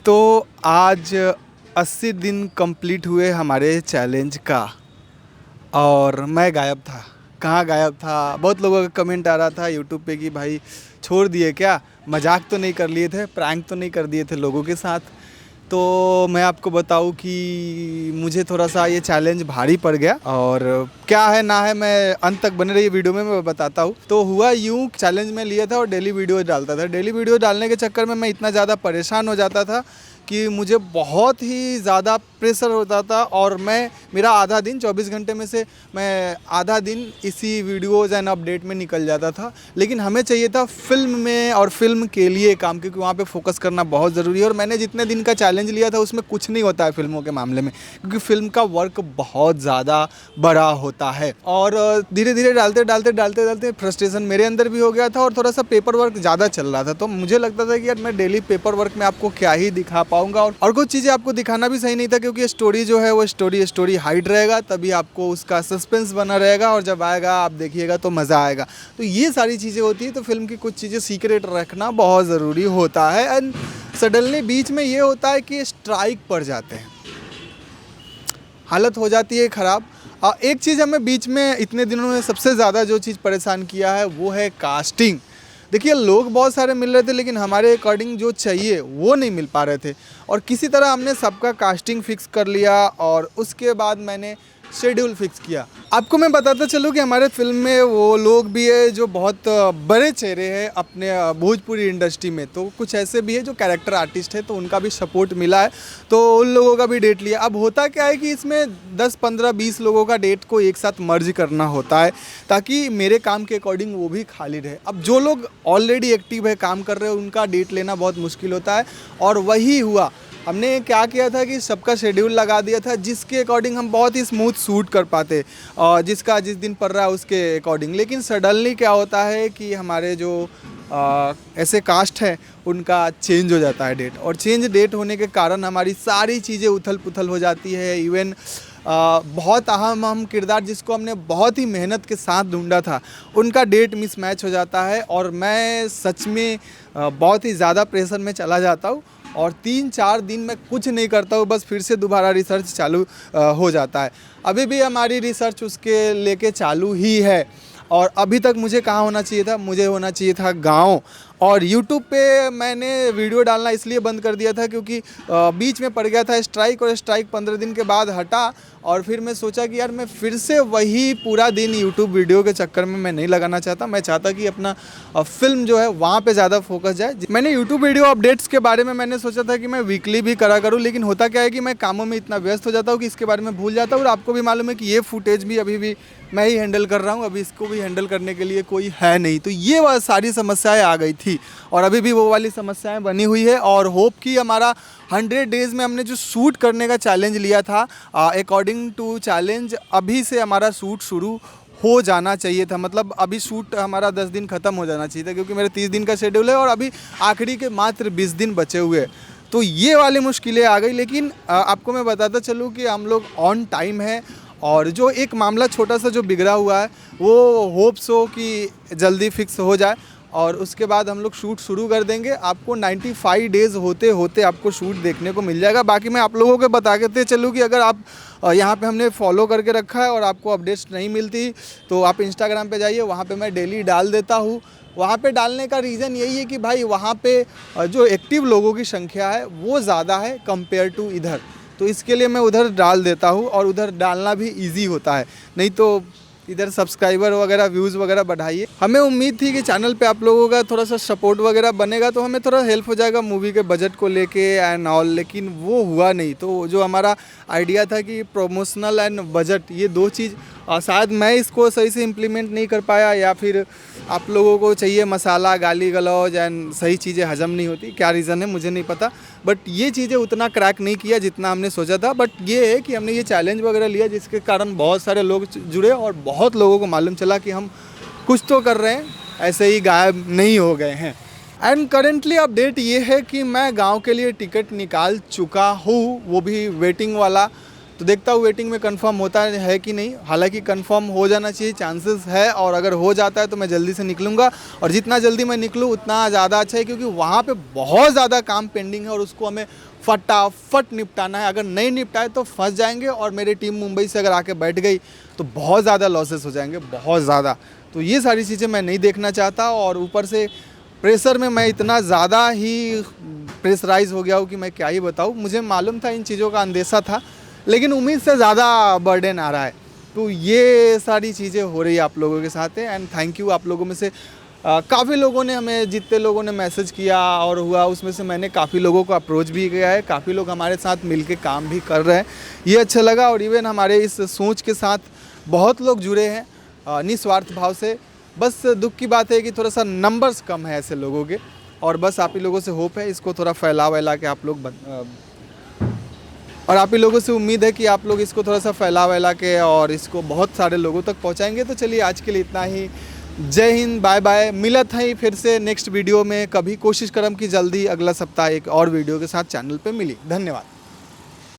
तो आज 80 दिन कंप्लीट हुए हमारे चैलेंज का और मैं गायब था। कहाँ गायब था? बहुत लोगों का कमेंट आ रहा था यूट्यूब पे कि भाई छोड़ दिए क्या, मजाक तो नहीं कर लिए थे, प्रैंक तो नहीं कर दिए थे लोगों के साथ। तो मैं आपको बताऊं कि मुझे थोड़ा सा ये चैलेंज भारी पड़ गया और क्या है ना है मैं अंत तक बने रही वीडियो में मैं बताता हूँ। तो हुआ यूँ, चैलेंज में लिया था और डेली वीडियो डालता था। डेली वीडियो डालने के चक्कर में मैं इतना ज़्यादा परेशान हो जाता था कि मुझे बहुत ही ज़्यादा प्रेशर होता था और मेरा आधा दिन 24 घंटे में से मैं आधा दिन इसी वीडियोज़ एंड अपडेट में निकल जाता था। लेकिन हमें चाहिए था फिल्म में और फिल्म के लिए काम, क्योंकि वहाँ पे फोकस करना बहुत ज़रूरी है। और मैंने जितने दिन का चैलेंज लिया था उसमें कुछ नहीं होता है फिल्मों के मामले में, क्योंकि फिल्म का वर्क बहुत ज़्यादा बड़ा होता है। और धीरे धीरे डालते फ्रस्ट्रेशन मेरे अंदर भी हो गया था और थोड़ा सा पेपर वर्क ज़्यादा चल रहा था। तो मुझे लगता था कि यार मैं डेली पेपर वर्क में आपको क्या ही दिखा पाऊंगा और कुछ चीज़ें आपको दिखाना भी सही नहीं था, क्योंकि स्टोरी जो है वो स्टोरी हाइड रहेगा, तभी आपको उसका सस्पेंस बना रहेगा और जब आएगा आप देखिएगा तो मज़ा आएगा। तो ये सारी चीज़ें होती है। तो फिल्म की कुछ चीज़ें सीक्रेट रखना बहुत ज़रूरी होता है। एंड सडनली बीच में ये होता है कि स्ट्राइक पड़ जाते हैं, हालत हो जाती है ख़राब। एक चीज़ हमें बीच में इतने दिनों में सबसे ज़्यादा जो चीज़ परेशान किया है वो है कास्टिंग। देखिए, लोग बहुत सारे मिल रहे थे लेकिन हमारे अकॉर्डिंग जो चाहिए वो नहीं मिल पा रहे थे। और किसी तरह हमने सबका कास्टिंग फिक्स कर लिया और उसके बाद मैंने शेड्यूल फिक्स किया। आपको मैं बताता चलूँ कि हमारे फिल्म में वो लोग भी है जो बहुत बड़े चेहरे हैं अपने भोजपुरी इंडस्ट्री में। तो कुछ ऐसे भी है जो कैरेक्टर आर्टिस्ट है, तो उनका भी सपोर्ट मिला है, तो उन लोगों का भी डेट लिया। अब होता क्या है कि इसमें 10, 15, 20 लोगों का डेट को एक साथ मर्ज करना होता है ताकि मेरे काम के अकॉर्डिंग वो भी खाली रहे। अब जो लोग ऑलरेडी एक्टिव है, काम कर रहे हैं, उनका डेट लेना बहुत मुश्किल होता है और वही हुआ। हमने क्या किया था कि सबका शेड्यूल लगा दिया था जिसके अकॉर्डिंग हम बहुत ही स्मूथ शूट कर पाते और जिसका जिस दिन पड़ रहा है उसके अकॉर्डिंग। लेकिन सडनली क्या होता है कि हमारे जो ऐसे कास्ट है उनका चेंज हो जाता है डेट, और चेंज डेट होने के कारण हमारी सारी चीज़ें उथल पुथल हो जाती है। इवन बहुत अहम किरदार जिसको हमने बहुत ही मेहनत के साथ ढूंढा था उनका डेट मिसमैच हो जाता है और मैं सच में बहुत ही ज़्यादा प्रेशर में चला जाता हूँ और 3-4 दिन में कुछ नहीं करता हूँ, बस फिर से दोबारा रिसर्च चालू हो जाता है। अभी भी हमारी रिसर्च उसके लेके चालू ही है और अभी तक मुझे कहाँ होना चाहिए था, मुझे होना चाहिए था गाँव। और YouTube पे मैंने वीडियो डालना इसलिए बंद कर दिया था क्योंकि बीच में पड़ गया था स्ट्राइक, और स्ट्राइक 15 दिन के बाद हटा। और फिर मैं सोचा कि यार मैं फिर से वही पूरा दिन YouTube वीडियो के चक्कर में मैं नहीं लगाना चाहता। मैं चाहता कि अपना फिल्म जो है वहाँ पे ज़्यादा फोकस जाए। मैंने YouTube वीडियो अपडेट्स के बारे में मैंने सोचा था कि मैं वीकली भी करा करूँ, लेकिन होता क्या है कि मैं कामों में इतना व्यस्त हो जाता हूँ कि इसके बारे में भूल जाता हूँ। और आपको भी मालूम है कि ये फुटेज भी अभी भी मैं ही हैंडल कर रहा हूँ, अभी इसको भी हैंडल करने के लिए कोई है नहीं। तो ये सारी समस्याएं आ गई थी और अभी भी वो वाली समस्याएं बनी हुई है। और होप कि हमारा 100 डेज़ में हमने जो शूट करने का चैलेंज लिया था, अकॉर्डिंग टू चैलेंज अभी से हमारा शूट शुरू हो जाना चाहिए था। मतलब अभी शूट हमारा 10 दिन ख़त्म हो जाना चाहिए था, क्योंकि मेरे 30 दिन का शेड्यूल है और अभी आखिरी के मात्र 20 दिन बचे हुए हैं। तो ये वाली मुश्किलें आ गई, लेकिन आपको मैं बताता चलूँ कि हम लोग ऑन टाइम है। और जो एक मामला छोटा सा जो बिगड़ा हुआ है वो होप्स हो कि जल्दी फिक्स हो जाए और उसके बाद हम लोग शूट शुरू कर देंगे। आपको 95 डेज़ होते होते आपको शूट देखने को मिल जाएगा। बाकी मैं आप लोगों को बता के चलूँ कि अगर आप यहाँ पे हमने फॉलो करके रखा है और आपको अपडेट्स नहीं मिलती तो आप इंस्टाग्राम पे जाइए, वहाँ पे मैं डेली डाल देता हूँ। वहाँ पे डालने का रीज़न यही है कि भाई वहाँ पे जो एक्टिव लोगों की संख्या है वो ज़्यादा है कंपेयर टू इधर, तो इसके लिए मैं उधर डाल देता हूँ और उधर डालना भी इजी होता है। नहीं तो इधर सब्सक्राइबर वगैरह व्यूज़ वगैरह बढ़ाइए। हमें उम्मीद थी कि चैनल पे आप लोगों का थोड़ा सा सपोर्ट वगैरह बनेगा तो हमें थोड़ा हेल्प हो जाएगा मूवी के बजट को लेके एंड ऑल, लेकिन वो हुआ नहीं। तो जो हमारा आइडिया था कि प्रमोशनल एंड बजट, ये दो चीज़ शायद मैं इसको सही से इम्प्लीमेंट नहीं कर पाया, या फिर आप लोगों को चाहिए मसाला, गाली गलौज एंड सही चीज़ें हजम नहीं होती, क्या रीज़न है मुझे नहीं पता। बट ये चीज़ें उतना क्रैक नहीं किया जितना हमने सोचा था। बट ये है कि हमने ये चैलेंज वगैरह लिया जिसके कारण बहुत सारे लोग जुड़े और बहुत लोगों को मालूम चला कि हम कुछ तो कर रहे हैं, ऐसे ही गायब नहीं हो गए हैं। एंड करेंटली अपडेट ये है कि मैं गांव के लिए टिकट निकाल चुका हूँ, वो भी वेटिंग वाला। तो देखता हूँ वेटिंग में कंफर्म होता है कि नहीं। हालांकि कंफर्म हो जाना चाहिए, चांसेस है, और अगर हो जाता है तो मैं जल्दी से निकलूँगा, और जितना जल्दी मैं निकलूँ उतना ज़्यादा अच्छा है, क्योंकि वहाँ पे बहुत ज़्यादा काम पेंडिंग है और उसको हमें फटाफट निपटाना है। अगर नहीं निपटाए तो फंस जाएंगे, और मेरी टीम मुंबई से अगर आके बैठ गई तो बहुत ज़्यादा लॉसेस हो जाएंगे, बहुत ज़्यादा। तो ये सारी चीज़ें मैं नहीं देखना चाहता, और ऊपर से प्रेशर में मैं इतना ज़्यादा ही प्रेशराइज हो गया हूँ कि मैं क्या ही बताऊँ। मुझे मालूम था, इन चीज़ों का अंदेशा था, लेकिन उम्मीद से ज़्यादा बर्डन आ रहा है। तो ये सारी चीज़ें हो रही है आप लोगों के साथ है। एंड थैंक यू, आप लोगों में से काफ़ी लोगों ने हमें, जितने लोगों ने मैसेज किया और हुआ, उसमें से मैंने काफ़ी लोगों को अप्रोच भी किया है, काफ़ी लोग हमारे साथ मिलके काम भी कर रहे हैं, ये अच्छा लगा। और इवन हमारे इस सोच के साथ बहुत लोग जुड़े हैं निस्वार्थ भाव से। बस दुख की बात है कि थोड़ा सा नंबर्स कम है ऐसे लोगों के, और बस आप ही लोगों से होप है इसको थोड़ा फैला के आप लोग और आप ही लोगों से उम्मीद है कि आप लोग इसको थोड़ा सा फैला के और इसको बहुत सारे लोगों तक पहुंचाएंगे। तो चलिए आज के लिए इतना ही। जय हिंद, बाय बाय। मिलत है फिर से नेक्स्ट वीडियो में कभी। कोशिश करम कि जल्दी अगला सप्ताह एक और वीडियो के साथ चैनल पे मिली। धन्यवाद।